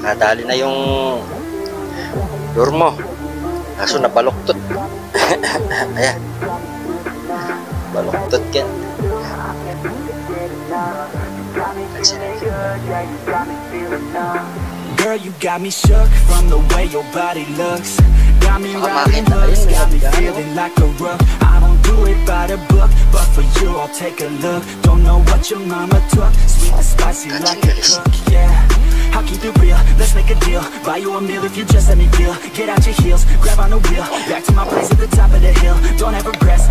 Nakadali na yung lure mo. Kaso nabaluktot. Ayan. Baluktot yan. Girl, you got me shook from the way your body looks. Got me riding hooks, got me feeling like a rook. I don't do it by the book, but for you I'll take a look. Don't know what your mama took, sweet and spicy like a cook, yeah. I'll keep it real, let's make a deal. Buy you a meal if you just let me feel. Get out your heels, grab on the wheel. Back to my place at the top of the hill. Don't have regrets,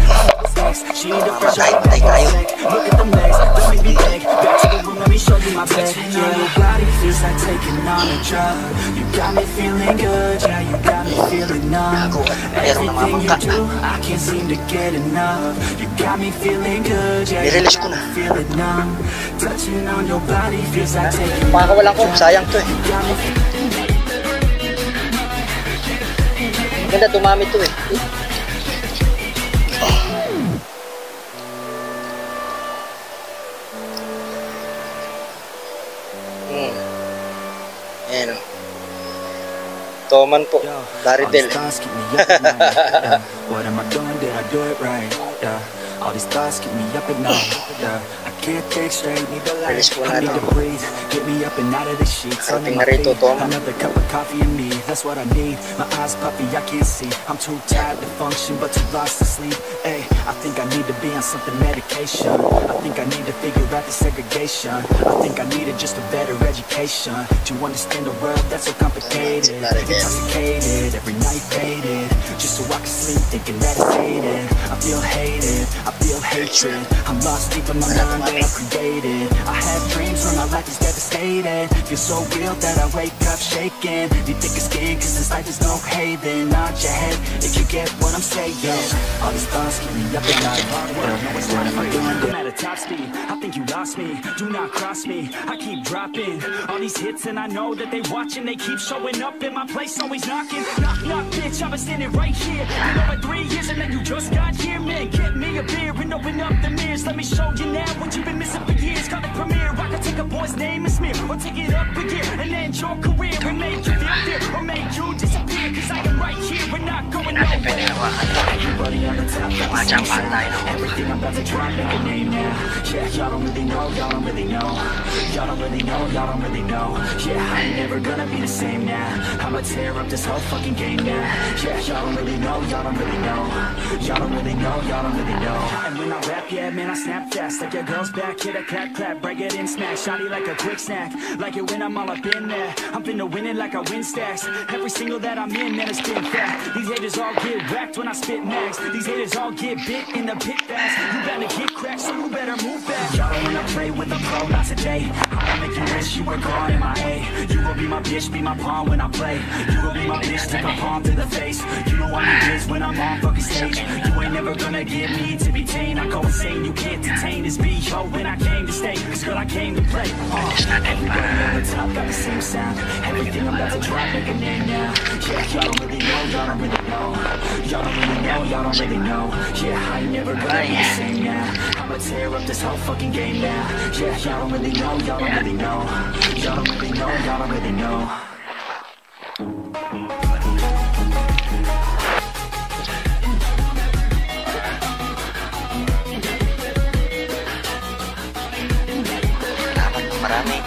she need a fresh out. Look at the legs, don't make me beg. Back to the room, let me show you my bed. Yeah, your body feels like taking on a drug. You got me feeling good, yeah, you got me feeling numb. Everything you do, I can't seem to get enough. You got me feeling good, yeah, you got me feeling numb. Touching on your body feels like taking on a drug. Sayang to eh. Ganda tumami to eh. Ayan o. Toman po. Daridel. What am I doing? Did I do it right? All these thoughts keep me up at night. I can't think straight, need the light, I need to breathe. Get me up and out of the sheets. Under my feet, another cup of coffee in me. That's what I need. My eyes puffy, I can't see. I'm too tired to function, but too lost to sleep. Ay, I think I need to be on something medication. I think I need to figure out the segregation. I think I needed just a better education. To understand the world that's so complicated. Intoxicated, every night faded. Just so I can sleep, thinking that it's hated. I feel hated, I feel hatred. I'm lost deep in my mind that I created. I have dreams when my life is devastated. Feel so real that I wake up shaking. Need thicker skin cause this life is no haven. Nod your head if you get what I'm saying. All these thoughts keep me up at night. What am I doing? I'm at a top speed. I think you lost me. Do not cross me. I keep dropping all these hits and I know that they watching. They keep showing up in my place, always knocking. Knock, knock, bitch, I've been standing right here. Been over 3 years and then you just got here. Man, get me a beer and open up the mirrors. Let me show you now what you've been missing for years. Call it premiere. I can take a boy's name and smear, or take it up a gear and end your career and make you feel fear, or make you disappear. Cause I am right here, we're not going nowhere. Everybody on the top, everything I'm about to try, make a name now. Yeah, y'all don't really know, y'all don't really know. Y'all don't really know, y'all don't really know. Yeah, I ain't never gonna be the same now. I'ma tear up this whole fucking game now. Yeah, y'all don't really know, y'all don't really know. Y'all don't really know, y'all don't really know. And when I rap, yeah, man, I snap fast. Like your girl's back, hit a clap, clap, break it in, smack. Shotty like a quick snack, like it when I'm all up in there. I'm finna win it like I win stacks. Every single that I'm in, man, it's been fat. These haters all get whacked when I spit max. These haters all get bit in the pit fast. You better get cracked, so you better move back. Y'all don't wanna play with a pro, not today. I'ma make you wish you were gone in my A. You gon' be my bitch, be my pawn when I play. You gon' be my bitch, take my palm to the face. You know I'm the biz when I'm on fucking stage. You ain't never gonna get me to be tame. I go insane, you can't detain this B.O. when I came to stay. Cause girl, I came to play. Everybody on the top got the same sound. Everything I'm about to drop, make a name now. Yeah, y'all don't really know, y'all don't really know. Y'all don't really know, y'all don't really know. Yeah, I ain't never gonna be the same now. I'ma tear up this whole fucking game now. Yeah, y'all don't really know, y'all don't really know. Y'all don't really know, y'all don't really know. Marami.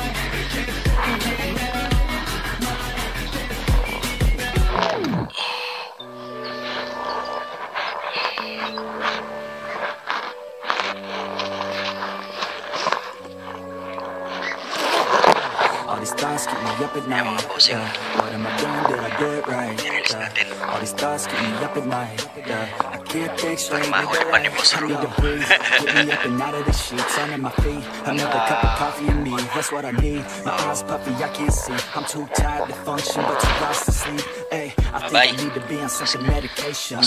All these thoughts keep me up at night. What am I doing? Did I do it right? All these thoughts keep me up at night. I can't think straight. I need to breathe. Get me up and out of the sheets. Under my feet, another cup of coffee in me. That's what I need. My eyes puffy, I can't see. I'm too tired to function, but too lost to sleep. Ay, I think I need to be on some medication. I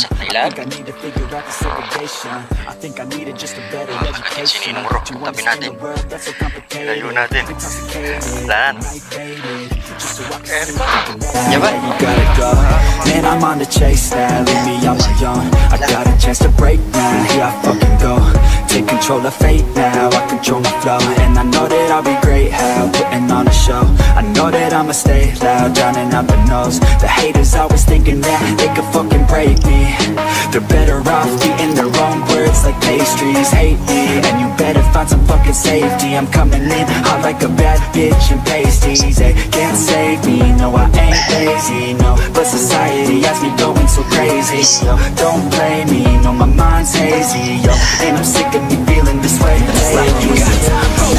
think I need to figure out the segregation. I think I needed just a better education. To understand the world that's so complicated. Intoxicated, night faded. Just so I can see you gotta go. Man, I'm on the chase now. Leave me on my own. I got a chance to break now. Here I fucking go. Take control of fate now. I control my flow. And I know that I'll be great. How putting on a show. I know know that I'ma stay loud, drowning out the noise. The haters always thinking that they could fucking break me. They're better off eating their own words like pastries. Hate me, and you better find some fucking safety. I'm coming in hot like a bad bitch in pasties. They can't save me, no I ain't lazy, no. But society has me going so crazy, yo. Don't blame me, no my mind's hazy, yo. And I'm sick of me feeling this way. Just like you got time, bro.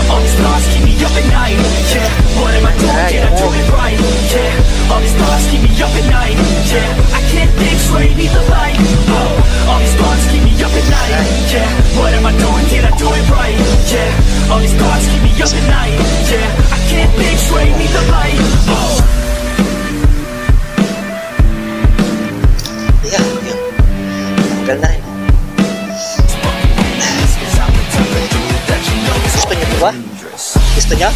All these thoughts keep me up at night, yeah. What am I doing? Can I do it right? Yeah. All these thoughts keep me up at night, yeah. I can't think straight, need the light. Oh. All these thoughts keep me up at night, yeah. What am I doing? Can I do it right? Yeah. All these thoughts keep me up at night, yeah. I can't think straight, need the light. Oh. Yeah, yun. Tanggal na rin. Gusto niyo po ba? Gusto niyo?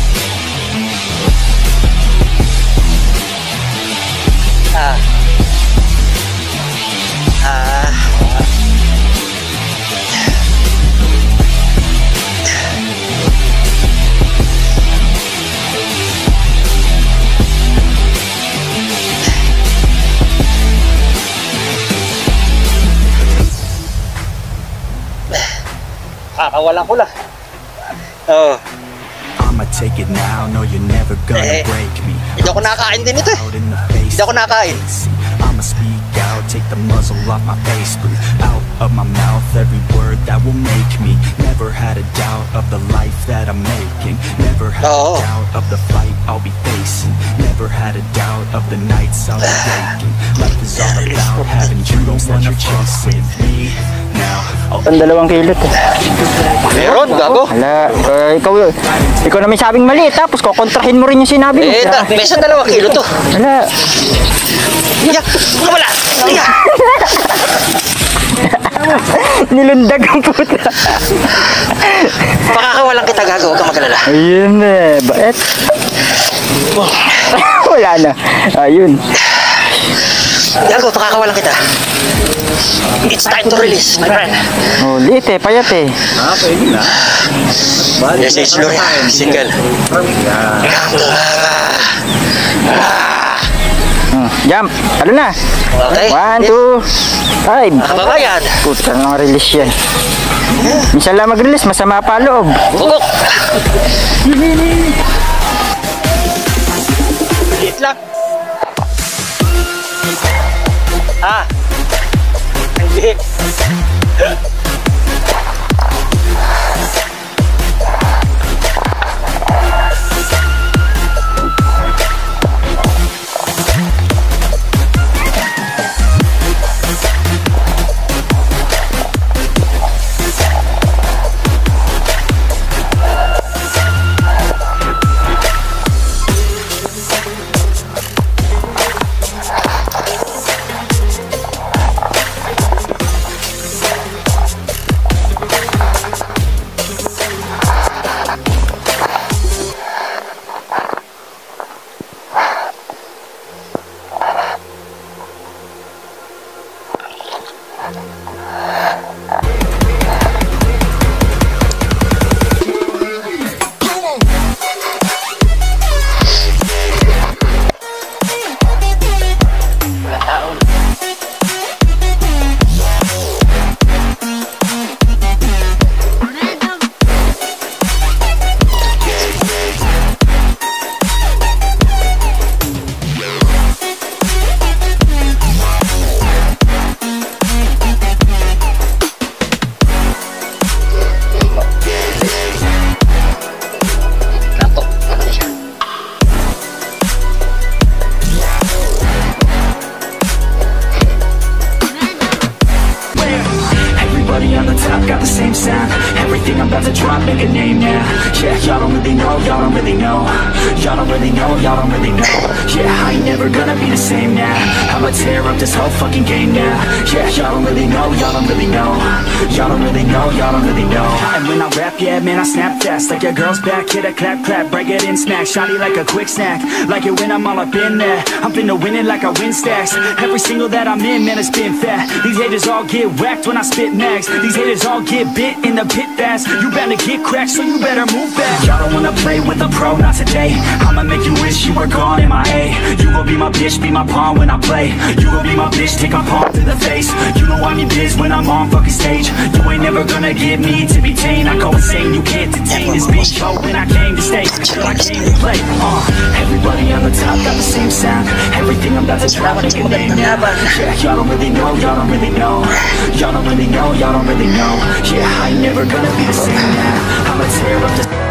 Kakawalan ko lang. Oh. I'ma take it now, no you're never gonna break me. Hindi ako nakain din ito eh. Hindi ako nakain. I'ma speak out, take the muzzle off my face, breathe out of my mouth every word that will make me. Never had a doubt of the life that I'm making. Never had a doubt of the fight I'll be facing. Never had a doubt of the nights I'll be waking. Life is all about having dreams that you're chasing. Me now. Ang 2 kilot eh. Meron, gago. Wala, ikaw na may sabing mali, tapos kukontrahin mo rin yung sinabi mo. Mesa 2 kilo to. Wala. Yeah, wala. Yeah. Nilundag ang puta. Pakakawalan kita, gago, huwag kang magalala. Ayun eh, bait. Wala na, ayun. Gago, pakakawalan kita. It's time to release, my friend. Oh, liit eh, payat eh. Pwede na. Yes, it's Gloria, single. Jump, talo na. Okay. 1, 2, 5. Kababayan. Puta na release yan. Minsan lang mag-release, masama pa loob. Bukok. Liit lang. Ang liit. Yeah, I ain't never gonna be the same now. I'ma tear up this whole fucking game now. Yeah, y'all don't really know, y'all don't really know. Y'all don't really know, y'all don't really know. And when I rap, yeah, man, I snap fast. Like your girl's back, hit a clap, clap, break it in, smack. Shawty like a quick snack, like it when I'm all up in there. I'm finna win it like I win stacks. Every single that I'm in, man, it's been fat. These haters all get whacked when I spit mags. These These haters all get bit in the pit fast. You bound to get cracked, so you better move back. Y'all don't wanna play with a pro, not today. I'ma make you wish you were gone, MIA. You gon' be my bitch, be my pawn when I play. You gon' be my bitch, take my palm to the face. You know I'm in biz when I'm on fucking stage. You ain't never gonna get me to be tamed. I go insane, you can't detain this bitch. Yo, when I came to stay, till I came to play. Everybody on the top got the same sound. Everything I'm about to drop, they can name now. Yeah, y'all don't really know, y'all don't really know. Y'all don't really know, y'all don't really know. Yeah, I ain't never gonna be the same now. I'ma tear up the